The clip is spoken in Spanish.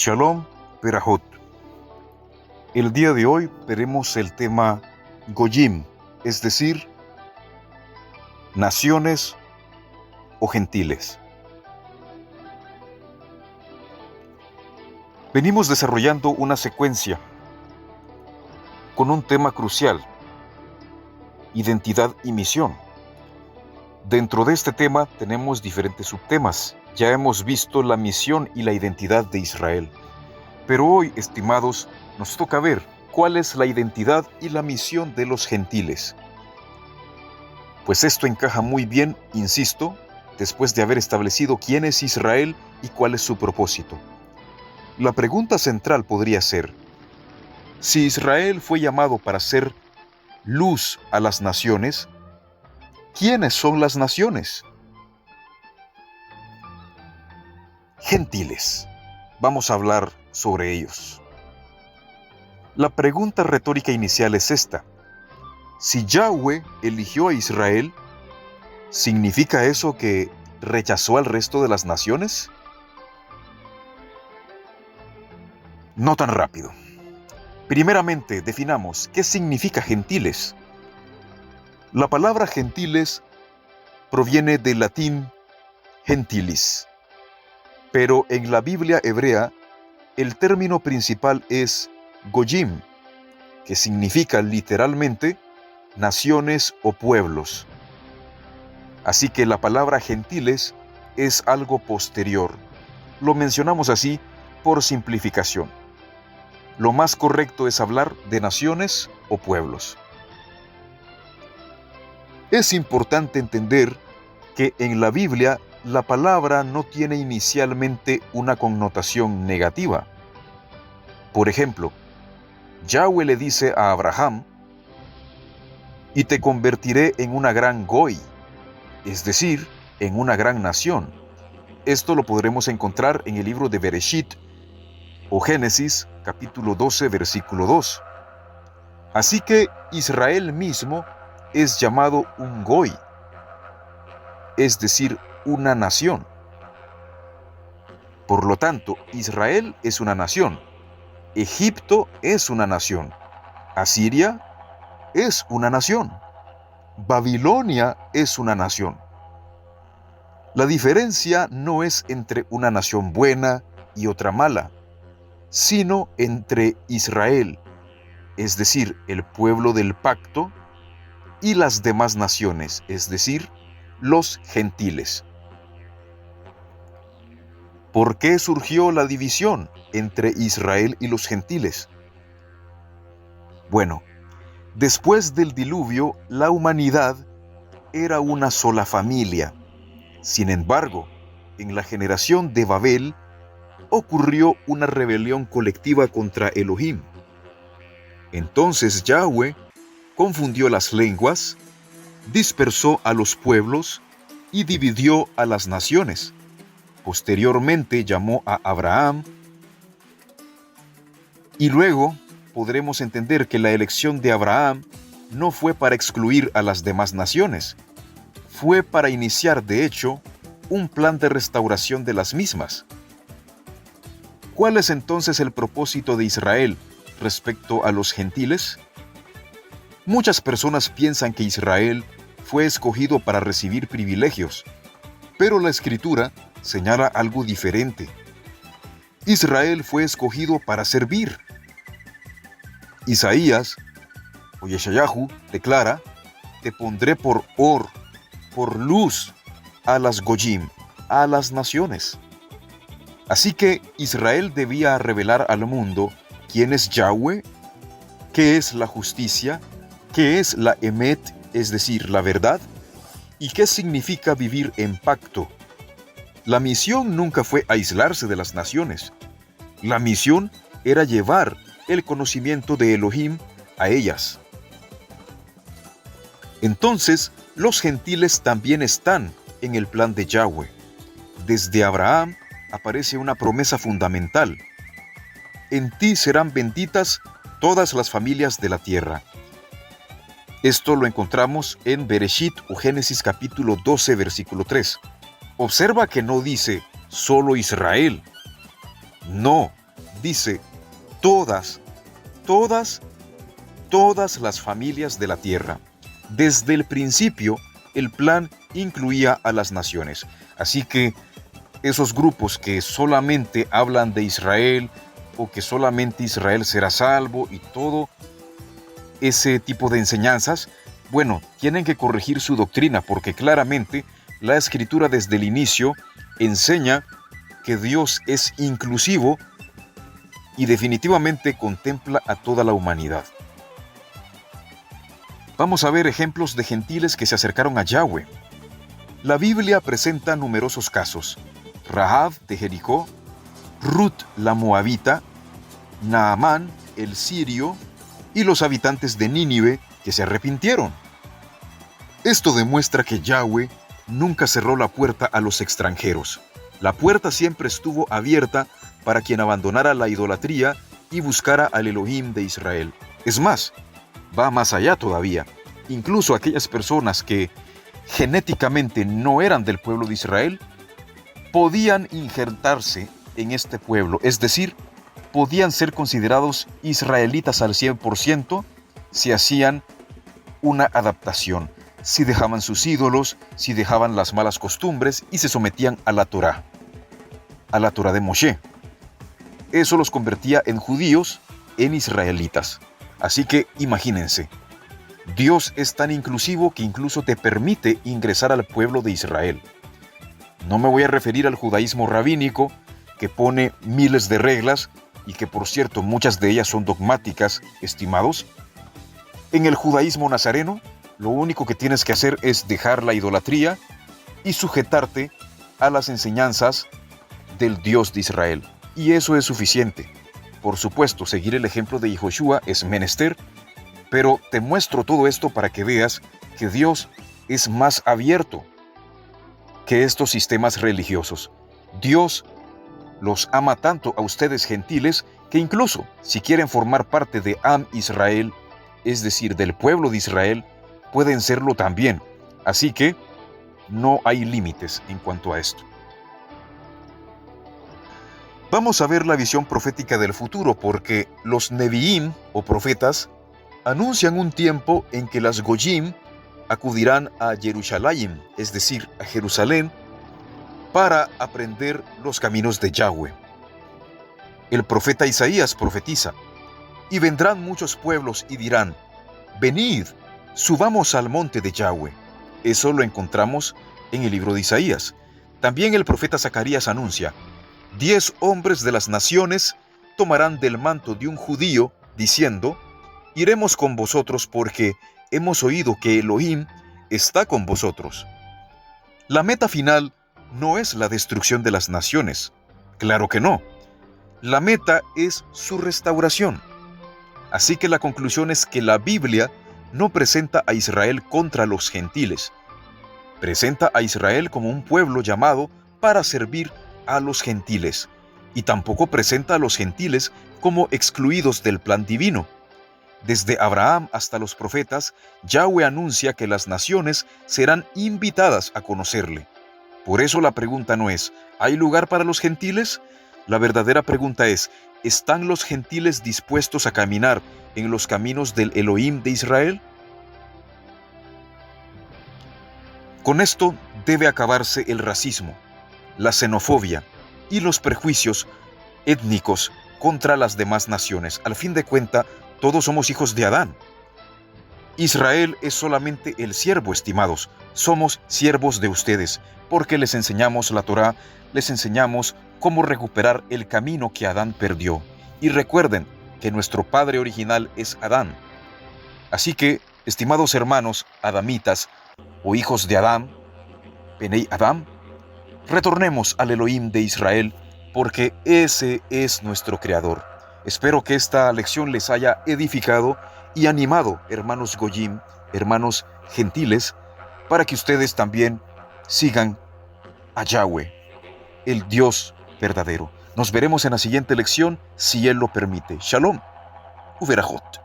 Shalom Berajot. El día de hoy veremos el tema Goyim, es decir, naciones o gentiles. Venimos desarrollando una secuencia con un tema crucial: identidad y misión. Dentro de este tema tenemos diferentes subtemas. Ya hemos visto la misión y la identidad de Israel. Pero hoy, estimados, nos toca ver cuál es la identidad y la misión de los gentiles. Pues esto encaja muy bien, insisto, después de haber establecido quién es Israel y cuál es su propósito. La pregunta central podría ser: si Israel fue llamado para ser luz a las naciones, ¿quiénes son las naciones? Gentiles. Vamos a hablar sobre ellos. La pregunta retórica inicial es esta: si Yahweh eligió a Israel, ¿significa eso que rechazó al resto de las naciones? No tan rápido. Primeramente, definamos qué significa gentiles. La palabra gentiles proviene del latín gentilis, pero en la Biblia hebrea el término principal es Goyim, que significa literalmente naciones o pueblos. Así que la palabra gentiles es algo posterior. Lo mencionamos así por simplificación. Lo más correcto es hablar de naciones o pueblos. Es importante entender que en la Biblia la palabra no tiene inicialmente una connotación negativa. Por ejemplo, Yahweh le dice a Abraham: y te convertiré en una gran Goy, es decir, en una gran nación. Esto lo podremos encontrar en el libro de Bereshit o Génesis, capítulo 12, versículo 2. Así que Israel mismo es llamado un Goy, es decir, una nación. Por lo tanto, Israel es una nación, Egipto es una nación, Asiria es una nación, Babilonia es una nación. La diferencia no es entre una nación buena y otra mala, sino entre Israel, es decir, el pueblo del pacto, y las demás naciones, es decir, los gentiles. ¿Por qué surgió la división entre Israel y los gentiles? Bueno, después del diluvio, la humanidad era una sola familia. Sin embargo, en la generación de Babel ocurrió una rebelión colectiva contra Elohim. Entonces Yahweh confundió las lenguas, dispersó a los pueblos y dividió a las naciones. Posteriormente llamó a Abraham, y luego podremos entender que la elección de Abraham no fue para excluir a las demás naciones, fue para iniciar, de hecho, un plan de restauración de las mismas. ¿Cuál es entonces el propósito de Israel respecto a los gentiles? Muchas personas piensan que Israel fue escogido para recibir privilegios, pero la Escritura señala algo diferente. Israel fue escogido para servir. Isaías o Yeshayahu declara: te pondré por luz a las Goyim, a las naciones. Así que Israel debía revelar al mundo quién es Yahweh, qué es la justicia, qué es la Emet, es decir, la verdad, y qué significa vivir en pacto. La misión nunca fue aislarse de las naciones. La misión era llevar el conocimiento de Elohim a ellas. Entonces, los gentiles también están en el plan de Yahweh. Desde Abraham aparece una promesa fundamental: en ti serán benditas todas las familias de la tierra. Esto lo encontramos en Bereshit o Génesis capítulo 12, versículo 3. Observa que no dice solo Israel. No, dice todas, todas, todas las familias de la tierra. Desde el principio, el plan incluía a las naciones. Así que esos grupos que solamente hablan de Israel o que solamente Israel será salvo y todo ese tipo de enseñanzas, bueno, tienen que corregir su doctrina porque claramente la Escritura desde el inicio enseña que Dios es inclusivo y definitivamente contempla a toda la humanidad. Vamos a ver ejemplos de gentiles que se acercaron a Yahweh. La Biblia presenta numerosos casos: Rahab de Jericó, Ruth la Moabita, Naamán el sirio y los habitantes de Nínive que se arrepintieron. Esto demuestra que Yahweh nunca cerró la puerta a los extranjeros. La puerta siempre estuvo abierta para quien abandonara la idolatría y buscara al Elohim de Israel. Es más, va más allá todavía. Incluso aquellas personas que genéticamente no eran del pueblo de Israel podían injertarse en este pueblo, es decir, podían ser considerados israelitas al 100% si hacían una adaptación, si dejaban sus ídolos, si dejaban las malas costumbres y se sometían a la Torá de Moshe. Eso los convertía en judíos, en israelitas. Así que imagínense, Dios es tan inclusivo que incluso te permite ingresar al pueblo de Israel. No me voy a referir al judaísmo rabínico, que pone miles de reglas y que, por cierto, muchas de ellas son dogmáticas, estimados. En el judaísmo nazareno, lo único que tienes que hacer es dejar la idolatría y sujetarte a las enseñanzas del Dios de Israel. Y eso es suficiente. Por supuesto, seguir el ejemplo de Yehoshua es menester, pero te muestro todo esto para que veas que Dios es más abierto que estos sistemas religiosos. Dios los ama tanto a ustedes gentiles que incluso si quieren formar parte de Am Israel, es decir, del pueblo de Israel, pueden serlo también. Así que no hay límites en cuanto a esto. Vamos a ver la visión profética del futuro porque los Neviim o profetas anuncian un tiempo en que las Goyim acudirán a Jerusalén, es decir, a Jerusalén, para aprender los caminos de Yahweh. El profeta Isaías profetiza: y vendrán muchos pueblos y dirán: venid, subamos al monte de Yahweh. Eso lo encontramos en el libro de Isaías. También el profeta Zacarías anuncia: 10 hombres de las naciones tomarán del manto de un judío, diciendo: iremos con vosotros porque hemos oído que Elohim está con vosotros. La meta final no es la destrucción de las naciones. Claro que no. La meta es su restauración. Así que la conclusión es que la Biblia no presenta a Israel contra los gentiles. Presenta a Israel como un pueblo llamado para servir a los gentiles. Y tampoco presenta a los gentiles como excluidos del plan divino. Desde Abraham hasta los profetas, Yahweh anuncia que las naciones serán invitadas a conocerle. Por eso la pregunta no es: ¿hay lugar para los gentiles? La verdadera pregunta es: ¿están los gentiles dispuestos a caminar en los caminos del Elohim de Israel? Con esto debe acabarse el racismo, la xenofobia y los prejuicios étnicos contra las demás naciones. Al fin de cuentas, todos somos hijos de Adán. Israel es solamente el siervo, estimados. Somos siervos de ustedes, porque les enseñamos la Torá, les enseñamos cómo recuperar el camino que Adán perdió. Y recuerden que nuestro padre original es Adán. Así que, estimados hermanos adamitas o hijos de Adán, Benei Adam, retornemos al Elohim de Israel, porque ese es nuestro Creador. Espero que esta lección les haya edificado y animado, hermanos Goyim, hermanos gentiles, para que ustedes también sigan a Yahweh, el Dios verdadero. Nos veremos en la siguiente lección, si Él lo permite. Shalom, Uverajot.